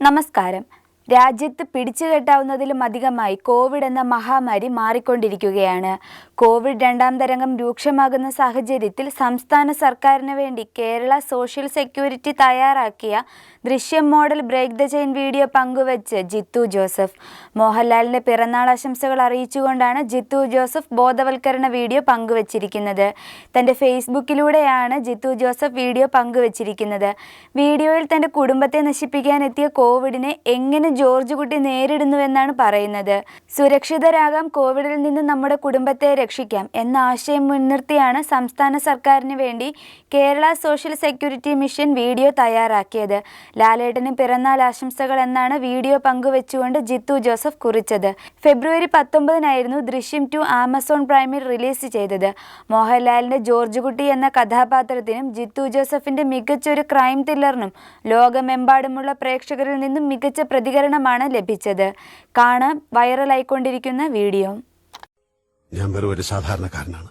നമസ്കാരം. രാജ്യത്ത് പിടിച്ചുകെട്ടാവുന്നതിലും അധികമായി കോവിഡ് എന്ന മഹാമാരി മാറിക്കൊണ്ടിരിക്കുകയാണ്. കോവിഡ് രണ്ടാം തരംഗം രൂക്ഷമാകുന്ന സാഹചര്യത്തിൽ സംസ്ഥാന സർക്കാരിന് വേണ്ടി കേരള സോഷ്യൽ സെക്യൂരിറ്റി തയ്യാറാക്കിയ ദൃശ്യം model break the chain video പങ്കുവച്ച് ജിത്തു ജോസഫ്. മോഹൻലാലിന്റെ പിറന്നാൾ ആശംസകൾ അറിയിച്ചുകൊണ്ടാണ് ജിത്തു ജോസഫ് ബോധവൽക്കരണ വീഡിയോ പങ്കുവച്ചിരിക്കുന്നത്. തന്റെ ഫേസ്ബുക്കിലൂടെയാണ് ജിത്തു ജോസഫ് വീഡിയോ പങ്കുവച്ചിരിക്കുന്നത്. വീഡിയോയിൽ തന്റെ കുടുംബത്തെ നശിപ്പിക്കാനെത്തിയ കോവിഡിനെ എങ്ങനെ ജോർജ് കുട്ടി നേരിടുന്നുവെന്നാണ് പറയുന്നത്. സുരക്ഷിതരാകാം, കോവിഡിൽ നിന്ന് നമ്മുടെ കുടുംബത്തെ രക്ഷിക്കാം എന്ന ആശയം മുൻനിർത്തിയാണ് സംസ്ഥാന സർക്കാരിന് വേണ്ടി Kerala social security mission video തയ്യാറാക്കിയത്. ലാലേട്ടന് പിറന്നാൾ ആശംസകൾ എന്നാണ് വീഡിയോ പങ്കുവെച്ചുകൊണ്ട് ജിത്തു ജോസഫ് കുറിച്ചത്. ഫെബ്രുവരി 19 ദൃശ്യം 2 ആമസോൺ പ്രൈമിൽ റിലീസ് ചെയ്തത്. മോഹൻലാലിന്റെ ജോർജ് കുട്ടി എന്ന കഥാപാത്രത്തിനും ജിത്തു ജോസഫിന്റെ മികച്ചൊരു ക്രൈം ത്രില്ലറിനും ലോകമെമ്പാടുമുള്ള പ്രേക്ഷകരിൽ നിന്നും മികച്ച പ്രതികരണമാണ് ലഭിച്ചത്. കാണാം വൈറലായിക്കൊണ്ടിരിക്കുന്ന വീഡിയോ. ഞാൻ വെറും ഒരു സാധാരണക്കാരനാണ്.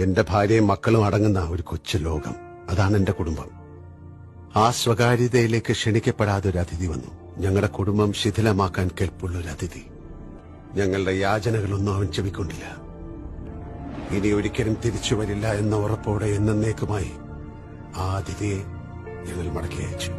എന്റെ ഭാര്യയും മക്കളും അടങ്ങുന്ന ഒരു കൊച്ചു ലോകം, അതാണ് എന്റെ കുടുംബം. ആ സ്വകാര്യതയിലേക്ക് ക്ഷണിക്കപ്പെടാതെ ഒരു അതിഥി വന്നു. ഞങ്ങളുടെ കുടുംബം ശിഥിലമാക്കാൻ കെൽപ്പുള്ളൊരു അതിഥി. ഞങ്ങളുടെ യാചനകളൊന്നും അവൻ ചെവിക്കൊണ്ടില്ല. ഇനി ഒരിക്കലും തിരിച്ചു വരില്ല എന്ന ഉറപ്പോടെ എന്നേക്കുമായി ആ അതിഥിയെ ഞങ്ങൾ മടക്കി അയച്ചു.